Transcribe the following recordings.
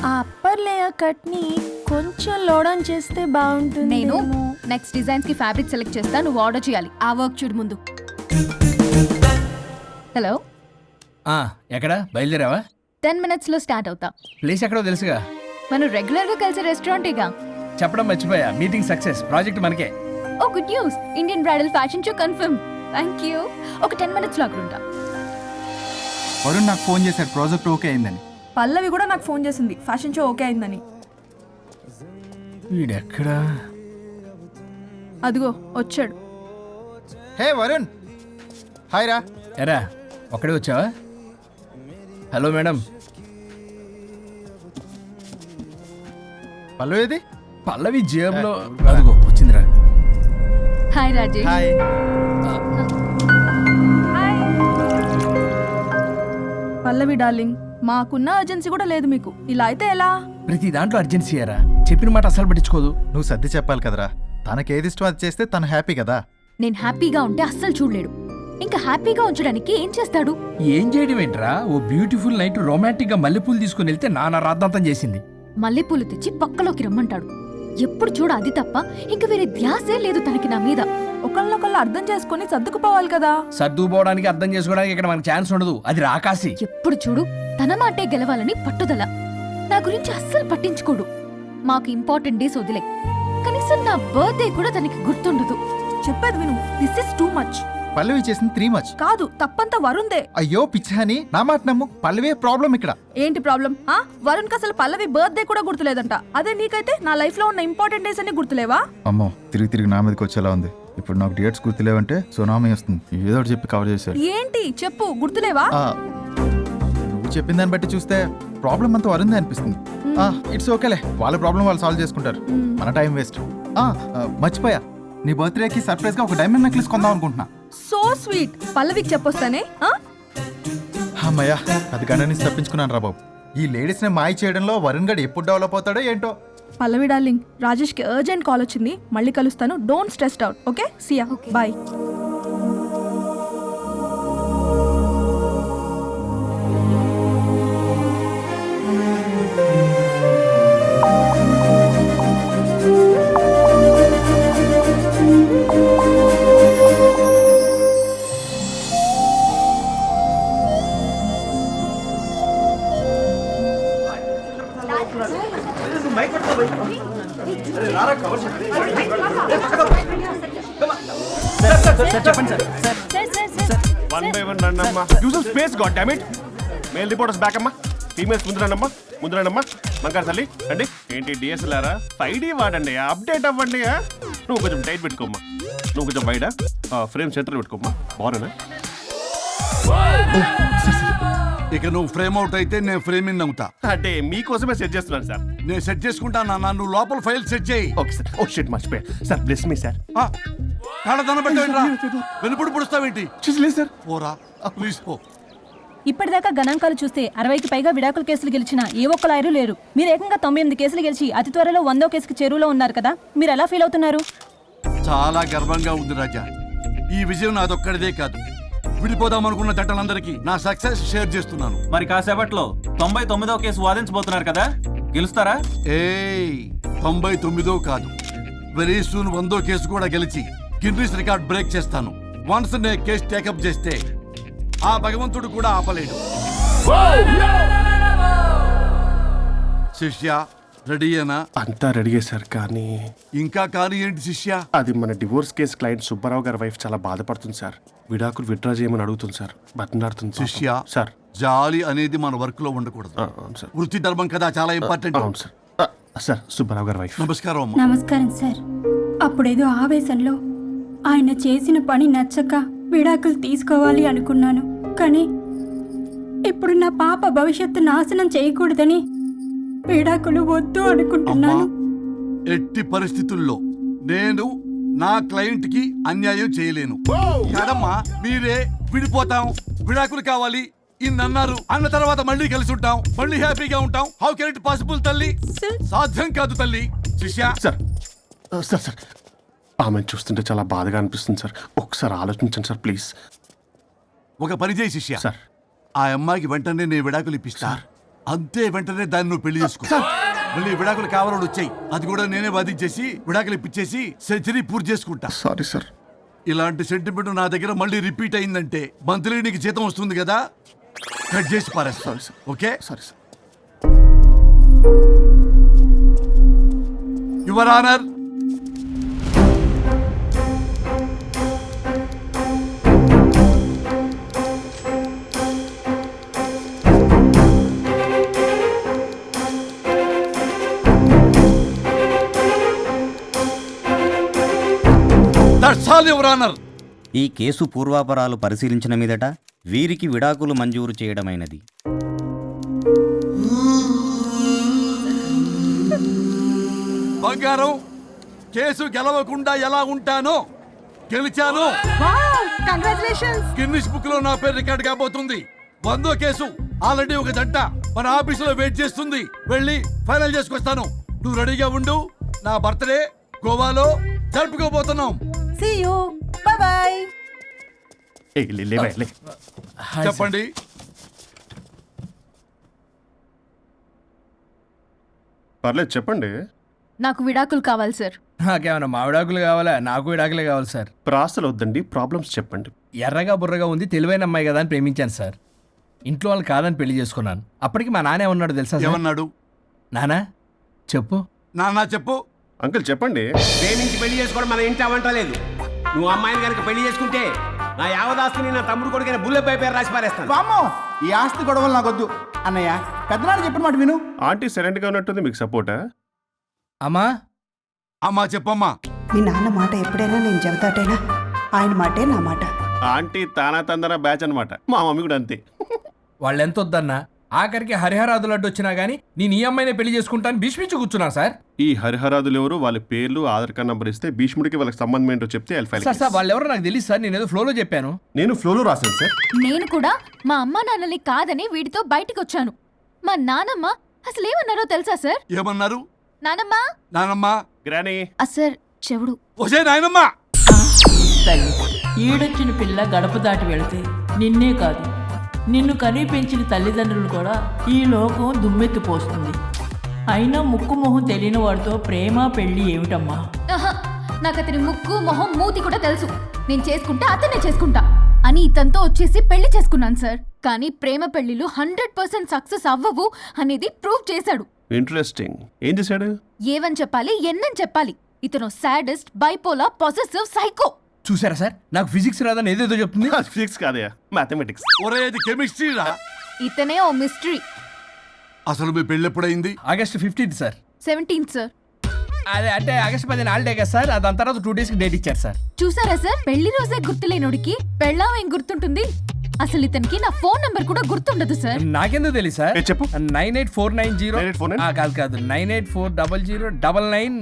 ఆ upper layer cut ని కొంచెం లోడౌన్ చేస్తే బాగుంటుంది. నేను నెక్స్ట్ డిజైన్స్ కి ఫ్యాబ్రిక్ సెలెక్ట్ చేస్తా, నువ్వు ఆర్డర్ చేయాలి. ఆ వర్క్ చూడు ముందు. హలో, ఎక్కడ బయలుదేరావా? 10 minutes లో స్టార్ట్ అవుతా. ప్లేస్ ఎక్కడో తెలుసుగా. మనం రెగ్యులర్ గా కలిసే రెస్టారెంటేగా. చెప్పడం మర్చిపోయా, మీటింగ్ సక్సెస్, ప్రాజెక్ట్ మనకే. Oh good news, Indian bridal fashion show confirm. Thank you. ఒక 10 minutes లో అక్కడ ఉంటా. వరుణ్ నాకు ఫోన్ చేశాడు, ప్రాజెక్ట్ ఓకే అయిందని. పల్లవి కూడా నాకు ఫోన్ చేసింది, ఫ్యాషన్ షో ఓకే అయిందని. వీడెక్కడా? అదిగో వచ్చాడు. హే వరుణ్, హాయ్ రా. ఎరా ఒక్కడే వచ్చావా? Hello madam. పల్లవేది? పల్లవి జేబులో. అదిగో వచ్చిందిరా. హాయ్ రాజేష్. హాయ్. పల్లవి డార్లింగ్, మాకున్న అర్జెన్సీ కూడా లేదు మీకు. ఇలా అయితే ఎలా? ప్రతి దాంట్లో అర్జెన్సీ అరా, చెప్పిన మాట అసలు పట్టించుకోదు. నువ్వు సర్ది చెప్పాలి కదరా. తనకేది ఇష్టం అది చేస్తే తను హ్యాపీ కదా. నేను హ్యాపీగా ఉంటే అస్సలు చూడలేడు, ఇంకా హ్యాపీగా ఉంచడానికి ఏం చేస్తాడు? ఏం చేయడం ఏంట్రా, ఓ బ్యూటిఫుల్ నైట్ రొమాంటిక్ గా మల్లెపూలు తీసుకుని వెళ్తే నాన్న రాద్దాంతం చేసింది. మల్లెపూలు తెచ్చి పక్కలోకి రమ్మంటాడు. ఎప్పుడు చూడ అది తప్ప ఇంక వేరే ధ్యాసే లేదు తనకి నా మీద. ఒకళ్ళొకళ్ళు అర్థం చేసుకుని సర్దుకుపోవాలి కదా. సర్దుకుపోవడానికి అర్థం చేసుకోవడానికి ఇక్కడ మనకు ఛాన్స్ ఉండదు, అది రాకాసి. ఎప్పుడు చూడు తన మాటే గెలవాలని పట్టుదల. నా గురించి అస్సలు పట్టించుకోడు. మాకు ఇంపార్టెంట్ డేస్ వదిలే, కనీసం నా బర్త్డే కూడా తనకి గుర్తుండదు. చెప్పేది విను, దిస్ ఇస్ టూ మచ్. పల్లవి చేసింది 3 much. కాదు, తప్పంతా వరుణ్దే. అయ్యో పిచ్చాని, నా మాట నమ్ము. పల్లవే ప్రాబ్లం ఇక్కడ. ఏంటి ప్రాబ్లం? వరుణ్ కి అసలు పల్లవి బర్త్డే కూడా గుర్తులేదంట. అదే నీకైతే నా లైఫ్ లో ఉన్న ఇంపార్టెంట్ డేస్ అన్ని గుర్తులేవా? అమ్మో, తిరిగి నా మీదకి వచ్చేలా ఉంది. ఇప్పుడు నాకు డేట్స్ గుర్తులేవంటే సునామీ వస్తుంది. ఏదో ఒకటి చెప్పి కవర్ చేశారు. ఏంటి చెప్పు, గుర్తులేవా? నువ్వు చెప్పిన దాన్ని బట్టి చూస్తే ప్రాబ్లం అంతా వరుందే అనిపిస్తుంది. ఇట్స్ ఓకేలే, వాళ్ళ ప్రాబ్లం వాళ్ళు సాల్వ్ చేసుకుంటారు. మన టైం వేస్ట్. మర్చిపోయా, నీ బర్త్డేకి సర్ప్రైజ్ గా ఒక డైమండ్ నెక్లెస్ కొందాం అనుకుంటున్నా. So sweet. పల్లవికి చెప్పొస్తానే. అమ్మయ్యా, అది గంట నుంచి తప్పించుకున్నాను రా బాబు. ఈ లేడీస్ ని మాయ చేయడంలో వరుణ్ గడ్ ఎప్పుడు డెవలప్ అవుతాడో ఏంటో. పల్లవి డార్లింగ్, రాజేష్ కి అర్జెంట్ కాల్ వచ్చింది, మళ్ళీ కలుస్తాను. Don't stress out. Okay, see ya, bye. One by one రండమ్మా. Use of space, God damn it. Male reporters back అమ్మా. Females ముందు రండమ్మా. మంగారు తల్లి రండి. ఏంటి డిఎస్ఎల్ఆరా? 5D వాడండి, అప్డేట్ అవ్వండి. నువ్వు కొంచెం టైట్ పెట్టుకోమ్మా. నువ్వు కొంచెం వైడా ఫ్రేమ్ సెంటర్ పెట్టుకోమ్మా. బాగున్నా? ఇక నువ్వు ఫ్రేమ్ అవుట్ అయితే నేను ఫ్రేమ్ ఇన్ అవుతా. అంటే మీకోసమే సెట్ చేస్తున్నాను సార్. నేను సెట్ చేసుకుంటాను నాన్న, నువ్వు లోపల ఫైల్ సెట్ చేయి. Okay sir. ఓ షిట్, మర్చిపోయా సార్. Bless me sir. కళ్ళదన పెట్టేంట్రా, వెనుపుడు పుడుస్తావేంటి? లేదు సార్. పోరా ప్లీజ్ పో. ఇప్పటిదాకా గణాంకాలు చూస్తే 60కి పైగా విడాకుల కేసులు గెలిచిన ఏ ఒక్క లాయరు లేరు. మీరు ఏకంగా 98 కేసులు గెలిచి అతి త్వరలో 100వ కేసుకి చేరువలో ఉన్నారు కదా, మీరు ఎలా ఫీల్ అవుతున్నారు? చాలా గర్వంగా ఉంది రాజా. ఈ విజయం నాదొక్కడిదే కాదు, విడిపోదాం అనుకున్న జంటలందరికీ నా సక్సెస్ షేర్ చేస్తున్నాను. మరి కాసేపట్లో 99వ కేసు వాదించబోతున్నారు కదా, గెలుస్తారా? 99 కాదు, వెరీ సూన్ 100వ కేసు కూడా గెలిచి గిన్నిస్ రికార్డ్ బ్రేక్ చేస్తాను. వన్స్ నే కేసు టేకప్ చేస్తే ఆ భగవంతుడు కూడా ఆపలేడు. శిష్య రెడీయేనా? అంతా రెడీ సార్. కానీ ఇంకా కానీ ఏంటి శిష్య? అది మన డివోర్స్ కేసు క్లయింట్ సుబ్బారావు గారి వైఫ్ చాలా బాధపడుతుంది సార్. విడాకులు విత్డ్రా చేయమని అడుగుతుంది సార్, బతిమలాడుతుంది. శిష్య సార్, జాలి అనేది మన వర్క్ లో ఉండకూడదు. అవును సార్. వృత్తి ధర్మం కదా, చాలా ఇంపార్టెంట్. అవును సార్. సార్, సుబ్బారావు గారి వైఫ్. నమస్కారం అమ్మా. నమస్కారం సార్. అప్పుడేదో ఆవేశంలో ఆయన చేసిన పని నచ్చక విడాకులు తీసుకోవాలి అనుకున్నాను. కానీ ఇప్పుడు నా పాప భవిష్యత్తు నాశనం చేయకూడదని విడాకులు వద్దు అనుకుంటున్నాను. ఎట్టి పరిస్థితుల్లో నేను నా క్లయింట్ కి అన్యాయం చేయలేను కదమ్మా. మీరే విడిపోతాం, విడాకులు కావాలి ఇన్నన్నారు అన్న తర్వాత మళ్ళీ కలిసి ఉంటాం, మళ్ళీ హ్యాపీగా ఉంటాం. హౌ కెన్ ఇట్ పాసిబుల్ తల్లి? సాధ్యం కాదు తల్లి. శిష్య సార్, సార్ సార్ ఆమెను చూస్తుంటే చాలా బాధగా అనిపిస్తుంది సార్. ఒకసారి ఆలోచించండి సార్ ప్లీజ్. ఒక పని చేయి శిష్య, సార్ ఆ అమ్మాయికి వెంటనే నేను విడాకులు ఇప్పిస్తా. అంతే వెంటనే దాన్ని నువ్వు పెళ్లి చేసుకో. మళ్ళీ విడాకులు కావాలని వచ్చాయి, అది కూడా నేనే వాదించేసి విడాకులు ఇప్పించేసి సెంచరీ పూర్తి చేసుకుంటా. Sorry sir. ఇలాంటి సెంటిమెంట్ నా దగ్గర మళ్ళీ రిపీట్ అయిందంటే మంత్లీ నీకు జీతం వస్తుంది కదా, కట్ చేసి పారేస్తాను. Okay, sorry sir. Your honour, that's all your honour. ఈ కేసు పూర్వాపరాలు పరిశీలించిన మీదట వీరికి విడాకులు మంజూరు చేయడమైనది. బంగారం, కేసు గెలవకుండా ఎలా ఉంటానో గెలిచాను. గిన్నిస్ బుక్ లో నా పేరు రికార్డ్ కాబోతుంది. 100వ కేసు ఆల్రెడీ ఒక జంట మన ఆఫీసులో వెయిట్ చేస్తుంది. వెళ్ళి ఫైనల్ చేసుకొస్తాను. నువ్వు రెడీగా ఉండు. నా బర్త్డే గోవాలో జరుపుకోబోతున్నాం. See you. Bye bye. చెప్పండి. పర్లేదు చెప్పండి. నాకు విడాకులు కావాలి సార్. నాకేమన్నా మా విడాకులు కావాలా? నాకు విడాకులే కావాలి సార్. ప్రాసలు వద్దండి, ప్రాబ్లమ్స్ చెప్పండి. ఎర్రగా బుర్రగా ఉంది, తెలివైన అమ్మాయి కదా అని ప్రేమించాను సార్. ఇంట్లో వాళ్ళు కాదని పెళ్లి చేసుకున్నాను. అప్పటికి మా నాన్న ఏమన్నాడు తెలుసా సార్? ఏమన్నాడు? నానా చెప్పు. నాన్న చెప్పు. అంకుల్ చెప్పండి. ప్రేమించి పెళ్లి చేసుకోవడం మన ఇంటి అవంటలేదు. నువ్వు అమ్మాయిని కనుక పెళ్లి చేసుకుంటే నా యావదాస్తిని నా తమ్ముడు కొడుకైన బుల్లెపై పేరు రాసి పారేస్తాను. వామ్మో, ఈ ఆస్తి గొడవలు నాకొద్దు అన్నయ్య. పెద్దనాడు చెప్పిన మాట విను. ఆంటీ సైలెంట్ గా ఉన్నట్టుంది, మీకు సపోర్టా? అమ్మా అమ్మా చెప్పమ్మా. మీ నాన్న మాట ఎప్పుడైనా నేను చెబుతాటేనా? ఆయన మాటే నా మాట. ఆంటీ తానా తందన బ్యాచ్ అనమాట. మా మమ్మీ కూడా అంతే. వాళ్ళు ఎంత వద్దన్నా ఆఖరికి హరిహరాదులు అడ్డు వచ్చినా గానీ నేను ఈ అమ్మాయినే పెళ్లి చేసుకుంటాను భీష్మించి కూర్చున్నాను సార్. ఈ హరిహరాదులు ఎవరు, వాళ్ళ పేర్లు ఆధార్ కార్డ్ నంబర్ ఇస్తే భీష్ముడికి వాళ్ళకి సంబంధం ఏంటో చెప్తే సార్ వాళ్ళు ఎవరో నాకు తెలియదు సార్. నేను ఏదో ఫ్లోలో చెప్పాను. నేను ఫ్లోలో రాశాను సార్. నేను కూడా మా అమ్మా నాన్నల్ని కాదని వీడితో బయటికి వచ్చాను. మా నానమ్మ అసలు ఏమన్నారో తెలుసా సార్? ఏమన్నారు? నానమ్మ నానమ్మ. గ్రానీ. సార్ చెవుడు. ఒసే నాయనమ్మ. ఈడొచ్చిన పిల్ల గడప దాటి వెళితే నిన్నే కాదు, నిన్ను కనీ పెంచిన తల్లిదండ్రులు కూడా ఈ లోకం దుమ్మెత్తిపోస్తుంది. అయినా ముక్కు మొహం తెలియని వాడితో ప్రేమ పెళ్లి ఏమిటమ్మా? నాకు అతని ముక్కు మొహం మూతి కూడా తెలుసు. నేను చేసుకుంటా అతనే చేసుకుంటా అని ఇతనితో వచ్చేసి పెళ్లి చేసుకున్నాను సార్. కానీ ప్రేమ పెళ్లిలు 100% సక్సెస్ అవ్వవు అనేది ప్రూవ్ చేశాడు. ఇంట్రెస్టింగ్. ఏం చేశాడు? ఏవని చెప్పాలి, ఎన్నని చెప్పాలి. ఇతను సాడెస్ట్, బైపోలా, పొసెసివ్, సైకో. చూసారా సార్, నాకు ఫిజిక్స్ రాదని ఏదేదో చెప్తుంది. ఫిజిక్స్ కాదయా, మ్యాథమెటిక్స్. ఒరే ఇది కెమిస్ట్రీ రా. ఇతనే ఓ మిస్టరీ. అసలు మీ పెళ్ళి ఎప్పుడైంది? August 15th sir. 17th sir. అదే అంటే ఆగస్ట్ 10 హాలిడే కదా సార్. దాని తర్వాత 2 days డేట్ ఇచ్చారు సార్. చూసారా సార్, పెళ్లి రోజే గుర్తులేనోడికి పెళ్ళాం ఏం గుర్తుంటుంది? అసలు ఇతనికి నా ఫోన్ నంబర్ కూడా గుర్తుండదు సార్. నాకెందుకు తెలియదు సార్? చెప్పు. 98490 కాదు 9840099.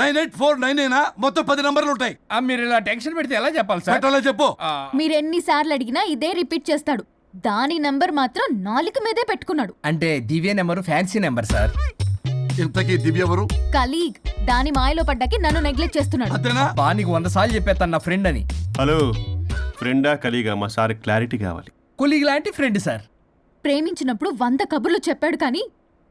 98499 మొత్తం 10 నంబర్లు ఉంటాయి. మీరు ఇలా టెన్షన్ పెడితే ఎలా చెప్పాలి సార్? పెట్టాలో చెప్పు. మీరు ఎన్నిసార్లు అడిగినా ఇదే రిపీట్ చేస్తాడు. దాని నంబర్ మాత్రం 4 మీదే పెట్టుకున్నాడు. అంటే దివ్య నెంబర్ ఫ్యాన్సీ నెంబర్ సార్. ఇంతకీ దివ్య ఎవరు? కలీగ్. దాని మాయలో పడ్డాకి నన్ను నెగ్లెక్ట్ చేస్తున్నాడు. అంతేనా? నీకు 100 సార్లు చెప్పేస్తాను నా ఫ్రెండ్ అని. హలో, ఫ్రెండా కలీగా? మా సార్ క్లారిటీ కావాలి. కొలీగ్ లాంటి ఫ్రెండ్ సార్. ప్రేమించినప్పుడు 100 కబుర్లు చెప్పాడు కానీ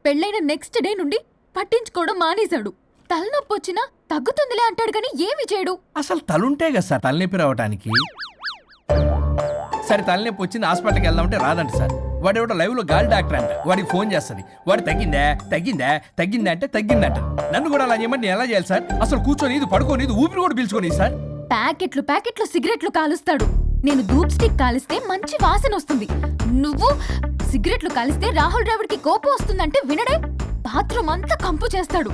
పెళ్ళైన నెక్స్ట్ డే నుండి పట్టించుకోవడం మానేశాడు. తలనొప్పి వచ్చినా తగ్గుతుందిలే అంటాడు కానీ ఏమి చేయడు. అసలు తలుంటే కదా సార్ తలనొప్పి రావటానికి. సరే తలనొప్పి వచ్చింది హాస్పిటల్కి వెళ్దామంటే రాదంట సార్. వాడు ఎవడో లైవ్ లో గాలి డాక్టర్ అంట. వాడికి ఫోన్ చేస్తుంది. వాడు తగ్గిందా అంటే తగ్గిందంట. నన్ను కూడా అలా చేయమంటే నేను ఎలా చేయాలి సార్? అసలు కూర్చొని ఇది పడుకోని ఇది ఊపిరి కూడా పీల్చుకొని సార్. ప్యాకెట్లు సిగరెట్లు కాలుస్తాడు. నేను ధూప్ స్టిక్ కాలిస్తే మంచి వాసన వస్తుంది. నువ్వు సిగరెట్లు కాలిస్తే రాహుల్ ద్రావిడ్కి కోపం వస్తుందంటే వినడే. బాత్రూమ్ అంతా కంపు చేస్తాడు.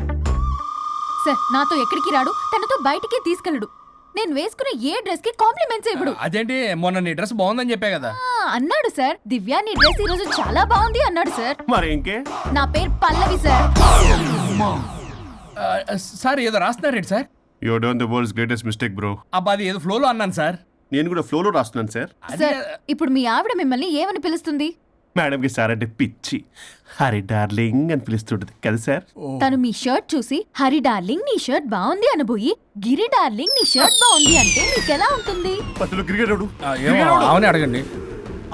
సార్ నాతో ఎక్కడికి రాడు, తనతో బయటికి తీసుకెళ్ళడు. నేను వేసుకునే ఏ డ్రెస్ కి కాంప్లిమెంట్స్ ఇవ్వడు. అదేంటి, మొన్న నీ డ్రెస్ బాగుందని చెప్పా కదా. అన్నాడు సార్. దివ్య నీ డ్రెస్ ఈ రోజు చాలా బాగుంది అన్నాడు సార్. మరి ఇంకే? నా పేరు పల్లవి సార్. సార్ ఏదో రాస్తున్నారేంటి sir? You done the world's greatest mistake bro. అబ్బా అది ఏదో ఫ్లోలో అన్నాను సార్. నేను కూడా ఫ్లోలో రాస్తున్నాను సార్. సార్ ఇప్పుడు మీ ఆవిడ మిమ్మల్ని ఏమని పిలుస్తుంది? మేడంకి సార్ అంటే పిచ్చి. హరి డార్లింగ్ అని పిలుస్తుంటది కదా సార్. తను మీ షర్ట్ చూసి హరి డార్లింగ్ నీ షర్ట్ బాగుంది అనబోయి గిరి డార్లింగ్ నీ షర్ట్ బాగుంది అంటే మీకెలా ఉంటుంది? క్రికెట్ అవునే అడగండి.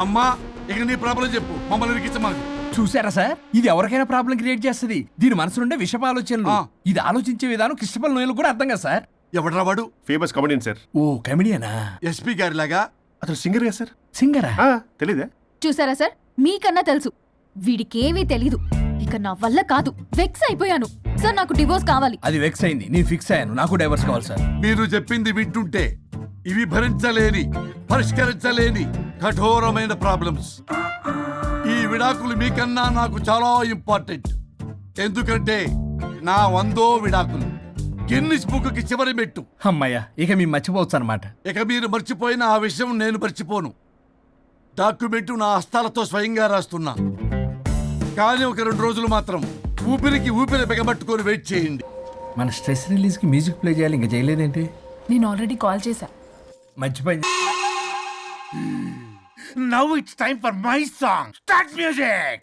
అమ్మా ఇక నీ ప్రాబ్లం చెప్పు, మమ్మల్ని ఇరికించమని. చూసారా సార్, ఇది ఎవరికైనా ప్రాబ్లం క్రియేట్ చేస్తుంది. దీని మనసు నుండే విషప ఆలోచనలు. ఇది ఆలోచించే విధానం కృష్ణపల్ నోయలు కూడా అర్థం కదా సార్. ఎవడ్రా వాడు? Famous comedian sir. ఓ కమెడియనా? ఎస్పీ గారి లాగా. అతను సింగర్ కదా సార్. సింగరా? తెలీదా? చూసారా సార్, మీకన్నా తెలుసు. వీడికేమీ తెలీదు. ఇక నా వల్ల కాదు, వెక్స్ అయిపోయాను సార్. నాకు డివోర్స్ కావాలి. అది వెక్స్ అయింది, నేను ఫిక్స్ అయ్యాను. నాకు డైవర్స్ కావాలి సార్. మీరు చెప్పింది వింటుంటే ఇవి భరించలేని, పరిష్కరించలేని కఠోరమైన ప్రాబ్లమ్స్. ఈ విడాకులు మీకన్నా నాకు చాలా ఇంపార్టెంట్. ఎందుకంటే నా 100వ విడాకులు గిన్నిస్ బుక్కి చివరి మెట్టు. అమ్మయ్య, ఇక మేము మర్చిపోవచ్చు అనమాట. ఇక మీరు మర్చిపోయిన ఆ విషయం నేను మర్చిపోను. డాక్యుమెంటు నా హస్తాలతో స్వయంగా రాస్తున్నా. కానీ ఒక 2 రోజులు మాత్రం ఊపిరికి ఊపిరి బిగబట్టుకొని వెయిట్ చేయండి. మన స్ట్రెస్ రిలీజ్ కి మ్యూజిక్ ప్లే చేయాలి, ఇంకా చేయలేదేంటి? నేను ఆల్రెడీ కాల్ చేశా. మర్చిపోయింది. Now it's time for my song. Start music.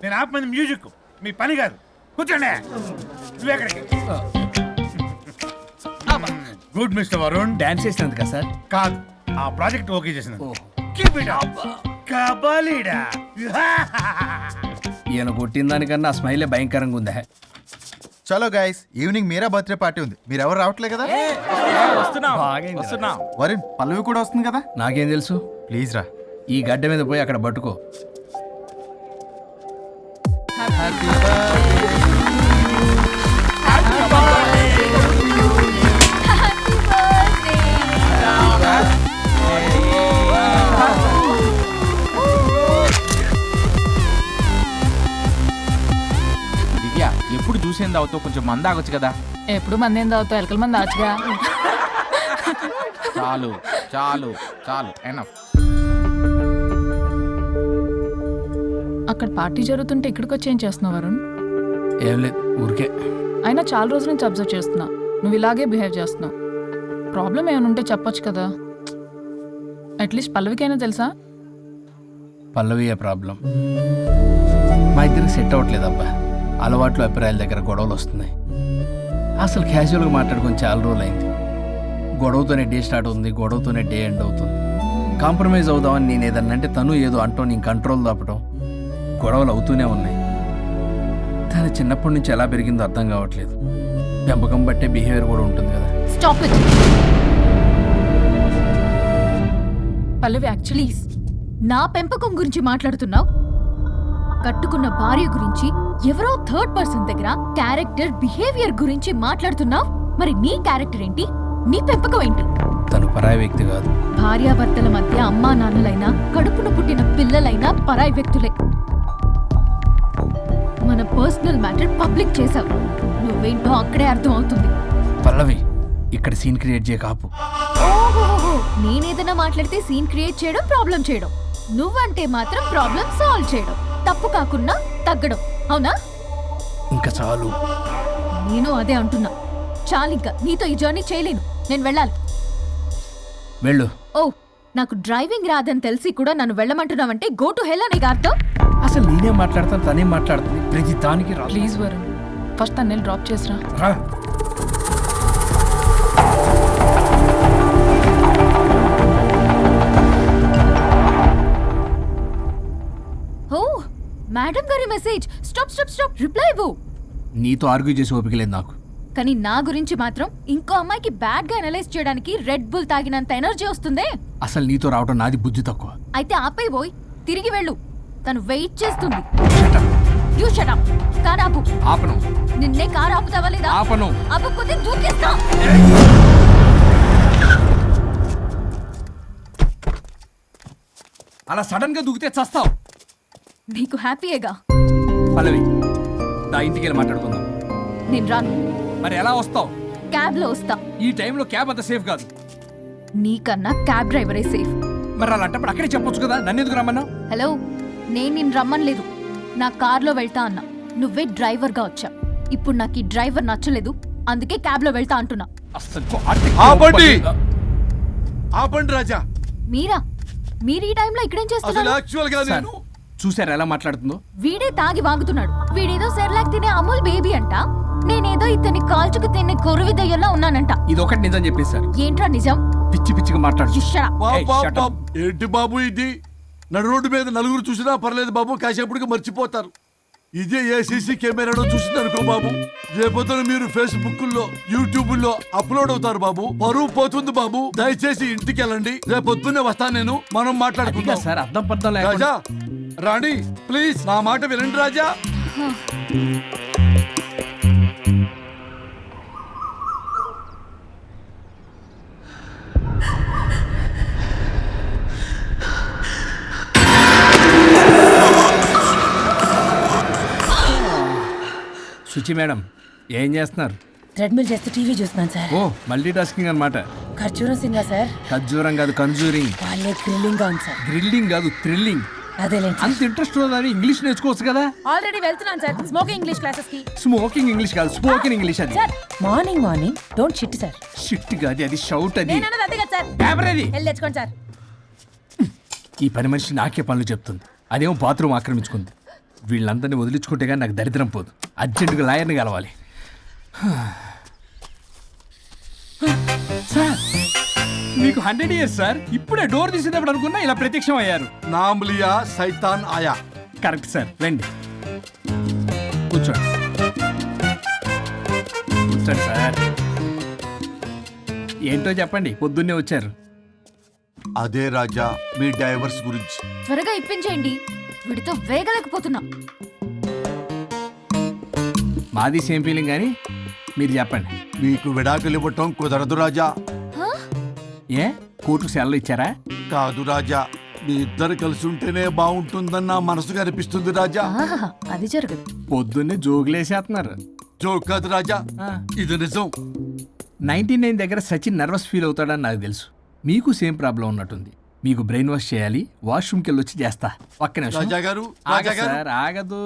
నేను ఆపమంది మ్యూజిక్, మీ పని కాదు. కూర్చోండి. Good mister Varun. డాన్స్ చేసినందుకు కదా సార్? కాదు, ఆ ప్రాజెక్ట్ ఓకే చేసినందుకు. Keep it up. కబాలీడా. ఈయన కొట్టిన దానికన్నా ఆ స్మైలే భయంకరంగా ఉందా? చలో గైస్, ఈవినింగ్ మీరా బర్త్డే పార్టీ ఉంది. మీరు ఎవరు రావట్లే కదా? వరుణ్, పల్లవి కూడా వస్తుంది కదా? నాకేం తెలుసు? ప్లీజ్ రా. ఈ గడ్డ మీద పోయి అక్కడ పట్టుకో. దివ్య, ఎప్పుడు చూసేం తాగుతావు? కొంచెం మంద ఆగొచ్చు కదా. ఎప్పుడు మంది ఏం తాగుతావు? ఎలకల మంది ఆచుగా. చాలు చాలు చాలు, ఎనఫ్. అక్కడ పార్టీ జరుగుతుంటే ఇక్కడికి వచ్చి ఏం చేస్తున్నావు వరుణ్? ఏం లేదు, ఊరికే. అయినా చాలా రోజుల నుంచి అబ్జర్వ్ చేస్తున్నా, నువ్వు ఇలాగే బిహేవ్ చేస్తున్నావు. ప్రాబ్లం ఏమైనా ఉంటే చెప్పొచ్చు కదా. అట్లీస్ట్ పల్లవికైనా తెలుసా? పల్లవి ప్రాబ్లం. మా ఇద్దరికి సెట్ అవ్వట్లేదు అబ్బా. అలవాట్లు అభిప్రాయాల దగ్గర గొడవలు వస్తున్నాయి. అసలు క్యాజువల్గా మాట్లాడుకొని చాలా రోజులు అయింది. గొడవతోనే డే స్టార్ట్ అవుతుంది, గొడవతోనే డే ఎండ్ అవుతుంది. కాంప్రమైజ్ అవుదామని నేను ఏదన్నా అంటే తను ఏదో అంటూ నేను కంట్రోల్ దాపడం, గొడవలు అవుతూనే ఉన్నాయి. తను చిన్నప్పటి నుంచి ఎలా పెరిగిందో అర్థం కావట్లేదు. పెంపకం బట్టే బిహేవియర్ కూడా ఉంటుంది కదా. Stop it. పల్లవి యాక్చువల్లీ నా పెంపకం గురించి మాట్లాడుతున్నావు. కట్టుకున్న భార్య గురించి ఎవరో థర్డ్ పర్సన్ దగ్గర క్యారెక్టర్ బిహేవియర్ గురించి మాట్లాడుతున్నావు. మరి నీ క్యారెక్టర్ ఏంటి? నీ పెంపకం ఏంటి? తను పరాయి వ్యక్తి కాదు. భార్యాభర్తల మధ్య అమ్మా నాన్నలైనా, కడుపున పుట్టిన పిల్లలైనా పరాయి వ్యక్తులే. మన పర్సనల్ మ్యాటర్ పబ్లిక్ చేసావు. నువ్వేంటో అక్కడే అర్థం అవుతుంది. పల్లవి, ఇక్కడ సీన్ క్రియేట్ చేయ కాపు. ఓహో, నేనేదైనా మాట్లాడితే సీన్ క్రియేట్ చేయడం, ప్రాబ్లం చేయడం. నువ్వంటే మాత్రం ప్రాబ్లం సాల్వ్ చేయడం, తప్పు కాకుండా తగ్గడం. అవునా? ఇంకా చాలు. నేను అదే అంటున్నా. చాలింకా, నీతో ఈ జర్నీ చేయలేను. నేను వెళ్ళాలి. వెళ్ళు. ఓ, నాకు డ్రైవింగ్ రాదని తెలిసి కూడా నన్ను వెళ్ళమంటున్నావంటే గో టు హెల్ అనే అర్థం. అసలు నేనే మాట్లాడతాను, తనేం మాట్లాడుతుంది. ప్రతి దానికి రా. ప్లీజ్ వరుణ్, ఫస్ట్ తన్నేళ్ళు డ్రాప్ చేసిరా. రా. ఓ, మేడం గారి message. Stop stop stop, reply ఇవ్వు. నీతో ఆర్గ్యూ చేసి ఓపిక లేదు నాకు. కానీ నా గురించి మాత్రం ఇంకో అమ్మాయికి బ్యాడ్ గా అనలైజ్ చేయడానికి రెడ్ బుల్ తాగినంత ఎనర్జీ వస్తుందే. అసలు నీతో రావడం నాది బుద్ధి తక్కువ. అయితే ఆపై పోయి తిరిగి వెళ్ళు. తను వెయిట్ చేస్తుంది. You shut up. కార్ ఆపు. ఆపను. నిన్నే కార్ ఆపుతావా లేదా? ఆపను. ఆపకపోతే దూకేస్తా. అలా సడన్ గా దూకితే చస్తావు. నీకు హ్యాపీయేగా? పల్లవి, నా ఇంటికి వెళ్ళి మాట్లాడుకుందాం. నేను రాను. మరి ఎలా వస్తావు? క్యాబ్ లో వస్తా. ఈ టైంలో క్యాబ్ అంత సేఫ్ కాదు. నీకన్నా క్యాబ్ డ్రైవరే సేఫ్. మరి అలాంటప్పుడు అక్కడే చెప్పొచ్చు కదా, నన్ను ఎందుకు రమ్మన్నా? హలో, నేను నిన్ను రమ్మనలేదు. నా కార్లో వెళ్తా అన్నా. నువ్వే డ్రైవర్గా వచ్చా. ఇప్పుడు నాకు ఈ డ్రైవర్ నచ్చలేదు, అందుకే క్యాబ్ లో వెళ్తా అంటున్నా. ఆపండి ఆపండి రాజా. మీరు ఈ టైంలో ఇక్కడేం అసలు చేస్తున్నారు? యాక్చువల్ గా నేను చూసారా ఎలా మాట్లాడుతుందో? వీడే తాగి వాగుతున్నాడు. వీడేదో సెర్లాక్ తినే అమూల్ బేబీ అంట, నేనేదో ఇతన్ని కాల్చుకు తినే కొరువి దయ్యంలో ఉన్నానంట. ఇది ఒకటి నిజం చెప్పేశారు. ఏంట్రా నిజం? పిచ్చి పిచ్చిగా మాట్లాడు. Shut up. బాబు ఏంటి బాబు ఇది? నడు రోడ్డు మీద నలుగురు చూసినా పర్లేదు బాబు, కాసేపటికి మర్చిపోతారు. ఇదే ఏ సీసీ కెమెరాలో చూసిందనుకో బాబు, రేపొద్దున మీరు ఫేస్బుక్ లో యూట్యూబ్ లో అప్లోడ్ అవుతారు బాబు, పరువు పోతుంది బాబు. దయచేసి ఇంటికి వెళ్ళండి, రేపొద్దునే వస్తాను నేను, మనం మాట్లాడుకుందాం. సార్ అర్థం పర్థం రాజా రాణి ప్లీజ్ నా మాట వినండి రాజా. శుచి మేడం ఏం చేస్తున్నారు? ట్రెడ్మిల్ చేస్తూ టీవీ చూస్తున్నాను సార్. ఓ మల్టీ టాస్కింగ్ అనమాట. ఖర్జూరం సినిమా సార్. ఖర్జూరం కాదు కన్జూరింగ్. వాళ్ళే థ్రిల్లింగ్ గా ఉంది సార్. గ్రిల్లింగ్ కాదు థ్రిల్లింగ్. అదేలేండి. అంత ఇంట్రెస్ట్ ఉందని ఇంగ్లీష్ నేర్చుకోవచ్చు కదా. ఆల్రెడీ వెళ్తున్నాను సార్ స్మోకింగ్ ఇంగ్లీష్ క్లాసెస్ కి. స్మోకింగ్ ఇంగ్లీష్ కాదు స్పోకెన్ ఇంగ్లీష్. అది sir morning don't shit sir. Shit కాదు అది షౌట్. అది నేను అన్నది అంతే కదా సార్. పేపర్ అది. వెళ్ళి తెచ్చుకోండి సార్. ఈ పని మనిషి నాకే పనులు చెప్తుంది, అదేమో బాత్రూమ్ ఆక్రమించుకుంది. వీళ్ళందరినీ వదిలించుకుంటే కానీ నాకు దరిద్రం పోదు. అర్జెంటుగా లాయర్ని కలవాలి. సార్ మీకు 100 years సార్. ఇప్పుడే డోర్ తీసేటప్పుడు అనుకున్నా ఇలా ప్రత్యక్షం అయ్యారు. నామ్ లియా సైతాన్ ఆయా. Correct sir. రండి కూర్చోండి. కూర్చోండి సార్. ఏంటో చెప్పండి, పొద్దున్నే వచ్చారు. అదే రాజా మీ డైవర్స్ గురించి. త్వరగా ఇప్పించేయండి, వీడితో వేగలేకపోతున్నా. మాది సేమ్ ఫీలింగ్ కానీ మీరు చెప్పండి. మీకు విడాకులు ఇవ్వటం కుదరదు రాజా. ఏ కోర్టుకు సెలవు ఇచ్చారా? కాదు రాజా, మీ ఇద్దరు కలిసి ఉంటేనే బాగుంటుందన్న మనసుకు అనిపిస్తుంది రాజా. ఆహాహా, అది జరగదు. పొద్దున్నే జోగులేసేస్తున్నారు. జోక్ కాదు రాజా, ఇది నిజం. 99 దగ్గర సచిన్ నర్వస్ ఫీల్ అవుతాడని నాకు తెలుసు. మీకు సేమ్ ప్రాబ్లం ఉన్నట్టుంది. మీకు బ్రెయిన్ వాష్ చేయాలి. వాష్రూమ్కి వెళ్ళి వచ్చి చేస్తా. ఒక్క నిమిషం. రాజా గారు ఆగదు సార్, ఆగదు.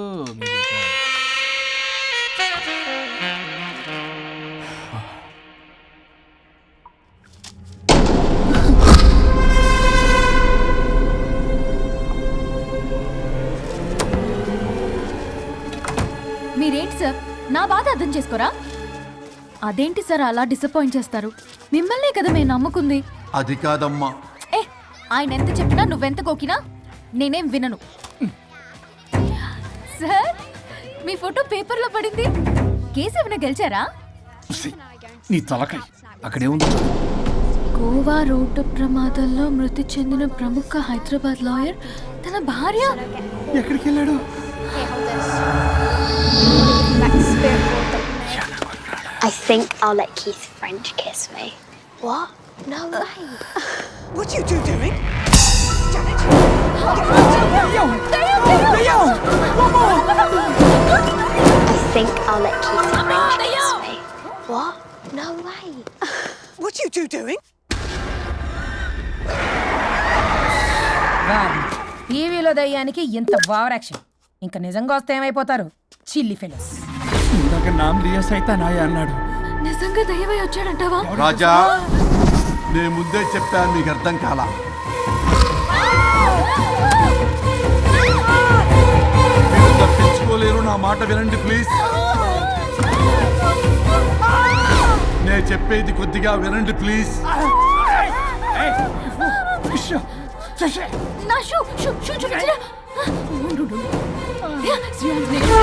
మీరేంటి సార్ నా బాధ అర్థం చేసుకోరా? అదేంటి సార్ అలా డిసప్పాయింట్ చేస్తారు? మిమ్మల్నే కదా మేము నమ్ముకుంది. అది కాదమ్మా. ఆయన ఎంత చెప్పినా నువ్వెంత కోకినా నేనేం వినను. సార్ మీ ఫోటో పేపర్లో పడింది. కేసు ఏమైనా గెలిచారా? నీ తలకాయ అక్కడే ఉంది. గోవా రోడ్డు ప్రమాదంలో మృతి చెందిన ప్రముఖ హైదరాబాద్ లాయర్ తన భార్య ఎక్కడికి వెళ్ళాడు? I think I'll let Keith French kiss me. What? No way. What are you doing? Janet! I think I'll let Keith French kiss me. What? No way. What are you doing? టీవీలో దయ్యానికి ఇంత over action. ఇంకా నిజంగా వస్తే ఏమైపోతారు? చిల్లి fellows. ఇందాక నామ్ లియా సైతాన్ ఆయా అన్నాడు. నిజంగా దయ్యమై వచ్చాడంటావా? రాజా నేను ముందే చెప్పాను, మీకు అర్థం కాలా. మీరు తప్పించుకోలేరు, నా మాట వినండి ప్లీజ్. నేను చెప్పేది కొద్దిగా వినండి ప్లీజ్. నా షూ చూపించరా?